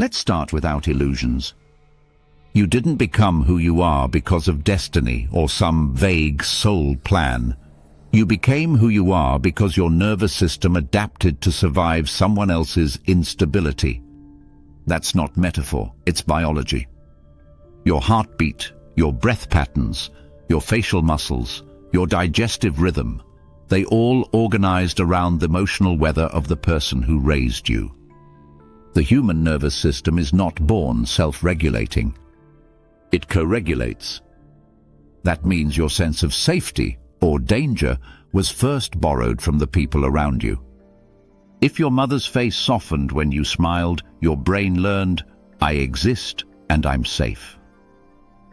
Let's start without illusions. You didn't become who you are because of destiny or some vague soul plan. You became who you are because your nervous system adapted to survive someone else's instability. That's not metaphor, it's biology. Your heartbeat, your breath patterns, your facial muscles, your digestive rhythm, they all organized around the emotional weather of the person who raised you. The human nervous system is not born self-regulating. It co-regulates. That means your sense of safety or danger was first borrowed from the people around you. If your mother's face softened when you smiled, your brain learned, I exist and I'm safe.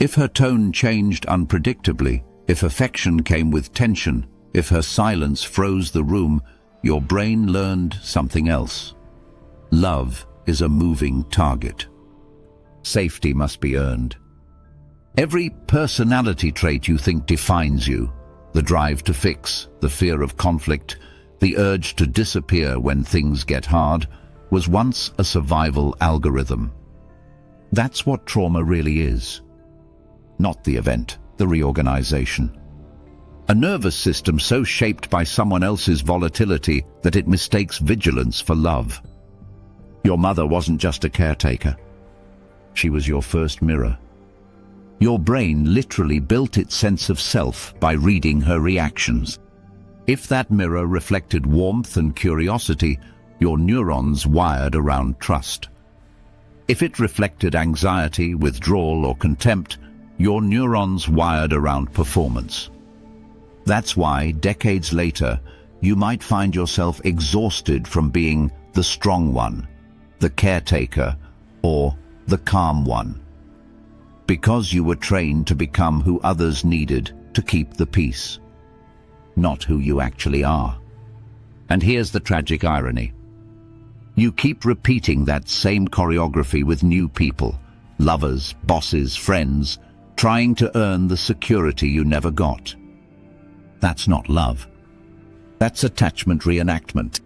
If her tone changed unpredictably, if affection came with tension, if her silence froze the room, your brain learned something else. Love is a moving target. Safety must be earned. Every personality trait you think defines you, the drive to fix, the fear of conflict, the urge to disappear when things get hard, was once a survival algorithm. That's what trauma really is. Not the event, the reorganization. A nervous system so shaped by someone else's volatility that it mistakes vigilance for love. Your mother wasn't just a caretaker. She was your first mirror. Your brain literally built its sense of self by reading her reactions. If that mirror reflected warmth and curiosity, your neurons wired around trust. If it reflected anxiety, withdrawal, or contempt, your neurons wired around performance. That's why, decades later, you might find yourself exhausted from being the strong one, the caretaker, or the calm one. Because you were trained to become who others needed to keep the peace, not who you actually are. And here's the tragic irony. You keep repeating that same choreography with new people, lovers, bosses, friends, trying to earn the security you never got. That's not love. That's attachment reenactment.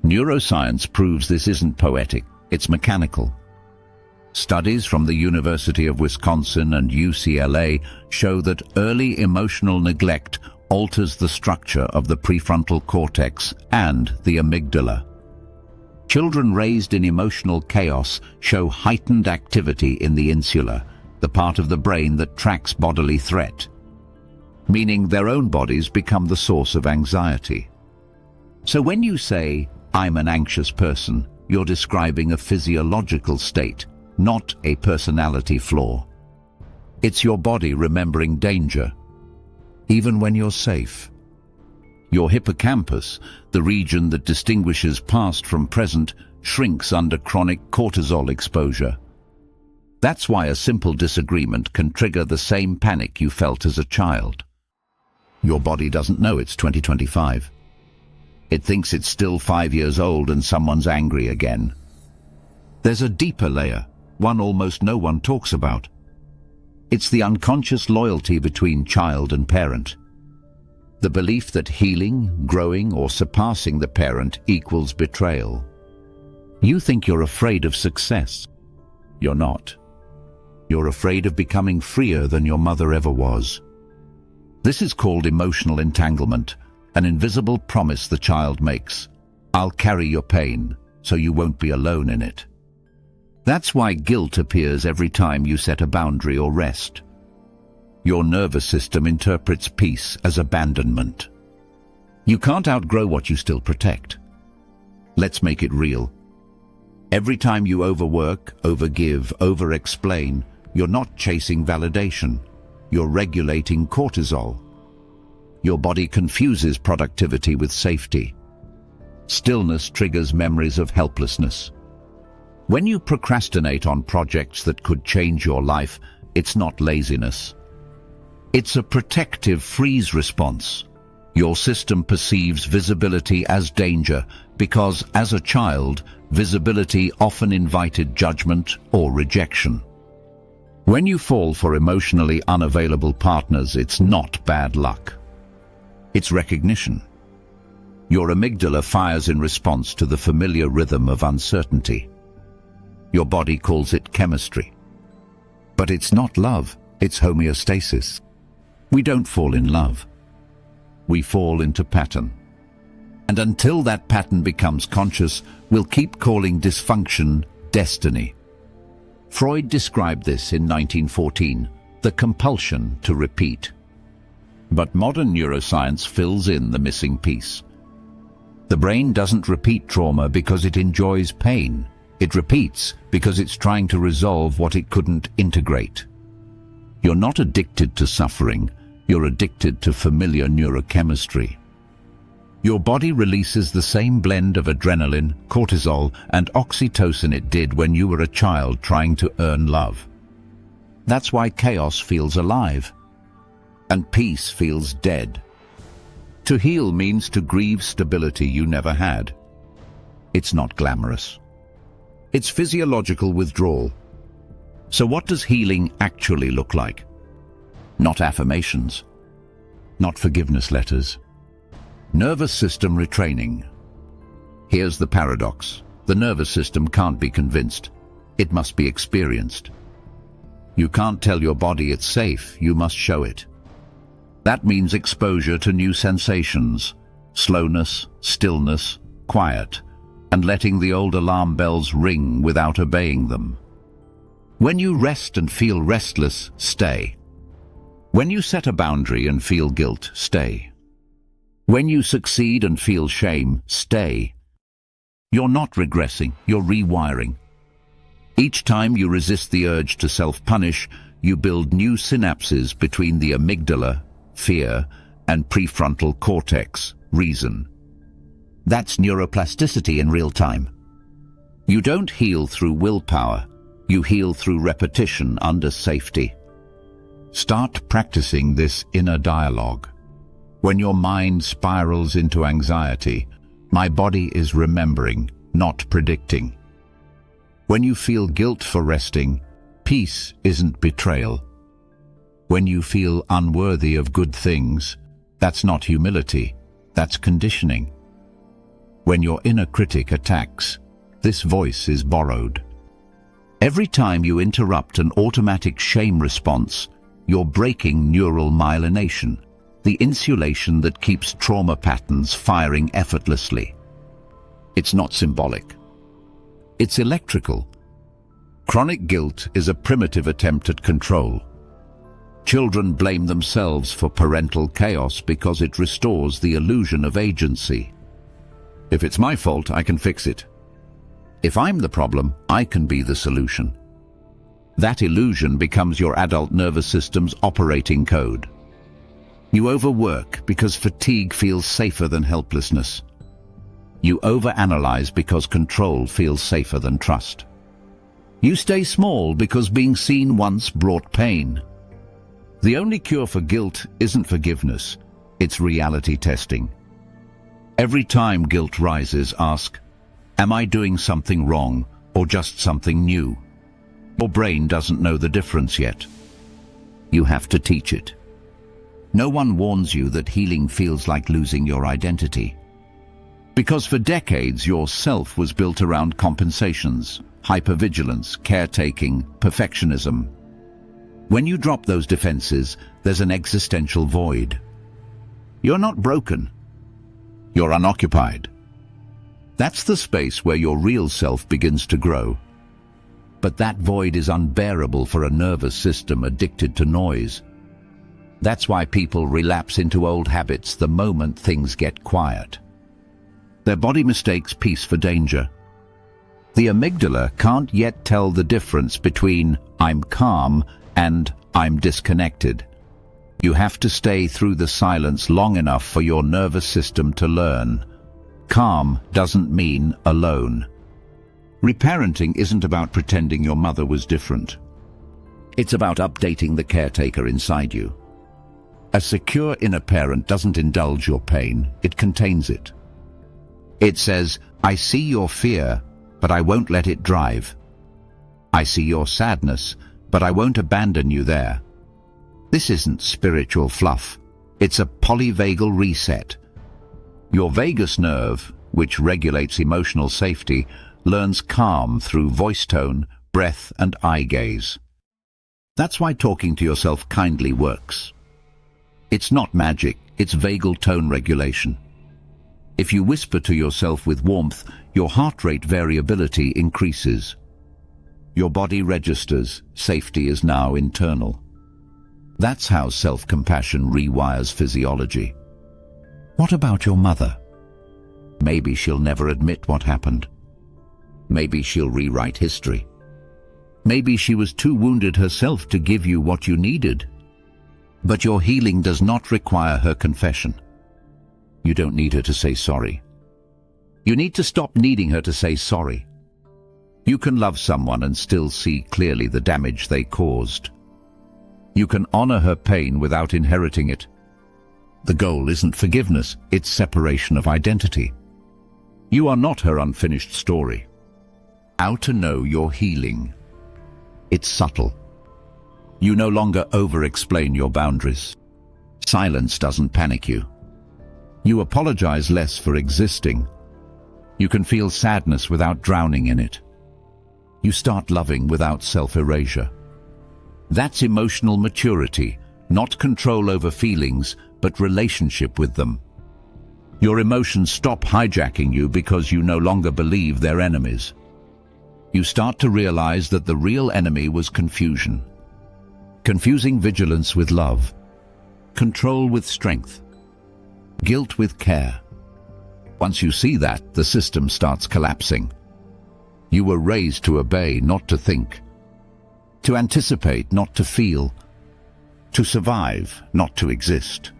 Neuroscience proves this isn't poetic, it's mechanical. Studies from the University of Wisconsin and UCLA show that early emotional neglect alters the structure of the prefrontal cortex and the amygdala. Children raised in emotional chaos show heightened activity in the insula, the part of the brain that tracks bodily threat, meaning their own bodies become the source of anxiety. So when you say, I'm an anxious person, you're describing a physiological state, not a personality flaw. It's your body remembering danger, even when you're safe. Your hippocampus, the region that distinguishes past from present, shrinks under chronic cortisol exposure. That's why a simple disagreement can trigger the same panic you felt as a child. Your body doesn't know it's 2025. It thinks it's still 5 years old and someone's angry again. There's a deeper layer, one almost no one talks about. It's the unconscious loyalty between child and parent. The belief that healing, growing, or surpassing the parent equals betrayal. You think you're afraid of success. You're not. You're afraid of becoming freer than your mother ever was. This is called emotional entanglement, an invisible promise the child makes. I'll carry your pain, so you won't be alone in it. That's why guilt appears every time you set a boundary or rest. Your nervous system interprets peace as abandonment. You can't outgrow what you still protect. Let's make it real. Every time you overwork, overgive, over-explain, you're not chasing validation. You're regulating cortisol. Your body confuses productivity with safety. Stillness triggers memories of helplessness. When you procrastinate on projects that could change your life, it's not laziness. It's a protective freeze response. Your system perceives visibility as danger because, as a child, visibility often invited judgment or rejection. When you fall for emotionally unavailable partners, it's not bad luck. It's recognition. Your amygdala fires in response to the familiar rhythm of uncertainty. Your body calls it chemistry. But it's not love, it's homeostasis. We don't fall in love. We fall into pattern. And until that pattern becomes conscious, we'll keep calling dysfunction destiny. Freud described this in 1914, the compulsion to repeat. But modern neuroscience fills in the missing piece. The brain doesn't repeat trauma because it enjoys pain. It repeats because it's trying to resolve what it couldn't integrate. You're not addicted to suffering, you're addicted to familiar neurochemistry. Your body releases the same blend of adrenaline, cortisol, and oxytocin it did when you were a child trying to earn love. That's why chaos feels alive, and peace feels dead. To heal means to grieve stability you never had. It's not glamorous. It's physiological withdrawal. So what does healing actually look like? Not affirmations, not forgiveness letters. Nervous system retraining. Here's the paradox. The nervous system can't be convinced. It must be experienced. You can't tell your body it's safe, you must show it. That means exposure to new sensations, slowness, stillness, quiet, and letting the old alarm bells ring without obeying them. When you rest and feel restless, stay. When you set a boundary and feel guilt, stay. When you succeed and feel shame, stay. You're not regressing, you're rewiring. Each time you resist the urge to self-punish, you build new synapses between the amygdala, fear, and prefrontal cortex, reason. That's neuroplasticity in real time. You don't heal through willpower, you heal through repetition under safety. Start practicing this inner dialogue. When your mind spirals into anxiety, my body is remembering, not predicting. When you feel guilt for resting, peace isn't betrayal. When you feel unworthy of good things, that's not humility, that's conditioning. When your inner critic attacks, this voice is borrowed. Every time you interrupt an automatic shame response, you're breaking neural myelination, the insulation that keeps trauma patterns firing effortlessly. It's not symbolic. It's electrical. Chronic guilt is a primitive attempt at control. Children blame themselves for parental chaos because it restores the illusion of agency. If it's my fault, I can fix it. If I'm the problem, I can be the solution. That illusion becomes your adult nervous system's operating code. You overwork because fatigue feels safer than helplessness. You overanalyze because control feels safer than trust. You stay small because being seen once brought pain. The only cure for guilt isn't forgiveness, it's reality testing. Every time guilt rises, ask, am I doing something wrong or just something new? Your brain doesn't know the difference yet. You have to teach it. No one warns you that healing feels like losing your identity. Because for decades your self was built around compensations, hypervigilance, caretaking, perfectionism. When you drop those defenses, there's an existential void. You're not broken. You're unoccupied. That's the space where your real self begins to grow. But that void is unbearable for a nervous system addicted to noise. That's why people relapse into old habits the moment things get quiet. Their body mistakes peace for danger. The amygdala can't yet tell the difference between I'm calm and I'm disconnected. You have to stay through the silence long enough for your nervous system to learn. Calm doesn't mean alone. Reparenting isn't about pretending your mother was different. It's about updating the caretaker inside you. A secure inner parent doesn't indulge your pain, it contains it. It says, I see your fear, but I won't let it drive. I see your sadness, but I won't abandon you there. This isn't spiritual fluff, it's a polyvagal reset. Your vagus nerve, which regulates emotional safety, learns calm through voice tone, breath, and eye gaze. That's why talking to yourself kindly works. It's not magic, it's vagal tone regulation. If you whisper to yourself with warmth, your heart rate variability increases. Your body registers, safety is now internal. That's how self-compassion rewires physiology. What about your mother? Maybe she'll never admit what happened. Maybe she'll rewrite history. Maybe she was too wounded herself to give you what you needed. But your healing does not require her confession. You don't need her to say sorry. You need to stop needing her to say sorry. You can love someone and still see clearly the damage they caused. You can honor her pain without inheriting it. The goal isn't forgiveness, it's separation of identity. You are not her unfinished story. How to know you're healing? It's subtle. You no longer over-explain your boundaries. Silence doesn't panic you. You apologize less for existing. You can feel sadness without drowning in it. You start loving without self-erasure. That's emotional maturity, not control over feelings, but relationship with them. Your emotions stop hijacking you because you no longer believe they're enemies. You start to realize that the real enemy was confusion. Confusing vigilance with love, control with strength, guilt with care. Once you see that, the system starts collapsing. You were raised to obey, not to think. To anticipate, not to feel. To survive, not to exist.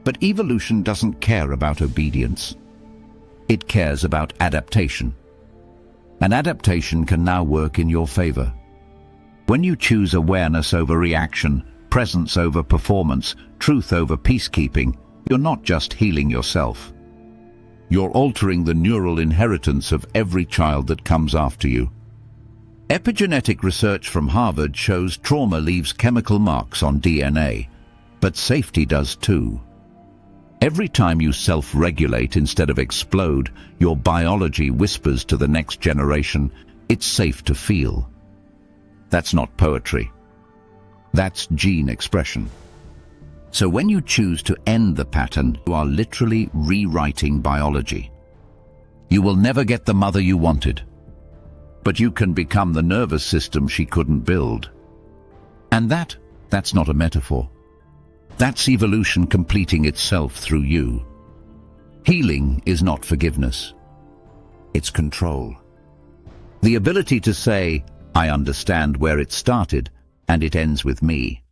But evolution doesn't care about obedience. It cares about adaptation. And adaptation can now work in your favor. When you choose awareness over reaction, presence over performance, truth over peacekeeping, you're not just healing yourself. You're altering the neural inheritance of every child that comes after you. Epigenetic research from Harvard shows trauma leaves chemical marks on DNA, but safety does too. Every time you self-regulate instead of explode, your biology whispers to the next generation, it's safe to feel. That's not poetry. That's gene expression. So when you choose to end the pattern, you are literally rewriting biology. You will never get the mother you wanted, but you can become the nervous system she couldn't build. And that's not a metaphor. That's evolution completing itself through you. Healing is not forgiveness. It's control. The ability to say, I understand where it started and it ends with me.